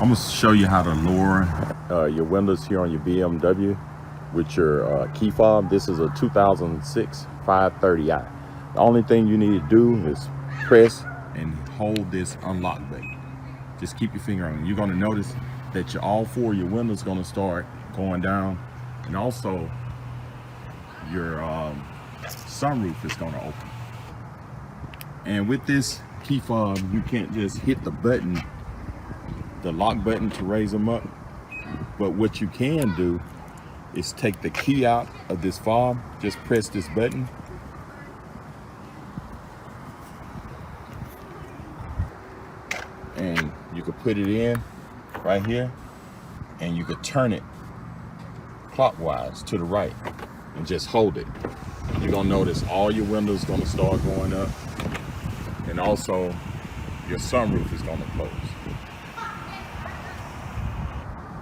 I'm gonna show you how to lower your windows here on your BMW with your key fob. This is a 2006 530i. The only thing you need to do is press and hold this unlock button. Just keep your finger on it. You're gonna notice that all four of your windows gonna start going down, and also your sunroof is gonna open. And with this key fob, you can't just hit the button, the lock button, to raise them up. But what you can do is take the key out of this fob, just press this button, and you can put it in right here, and you could turn it clockwise to the right and just hold it. You're gonna notice all your windows gonna start going up, and also your sunroof is gonna close.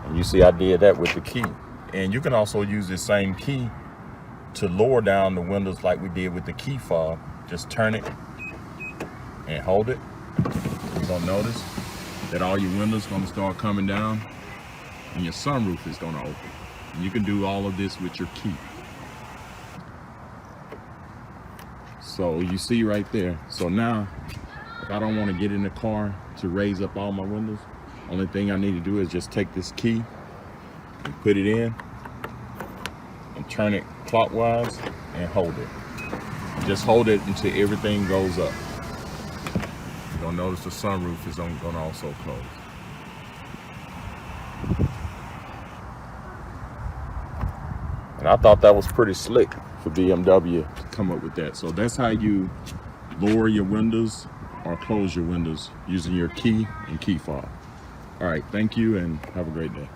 And you see I did that with the key. And you can also use this same key to lower down the windows like we did with the key fob. Just turn it and hold it. You're gonna notice that all your windows gonna start coming down, and your sunroof is gonna open. And you can do all of this with your key. So you see right there. So now, if I don't want to get in the car to raise up all my windows, only thing I need to do is just take this key and put it in and turn it clockwise and hold it. Just hold it until everything goes up. You're gonna notice the sunroof is gonna also close. And I thought that was pretty slick for BMW to come up with that. So that's how you lower your windows or close your windows using your key and key fob. All right, thank you and have a great day.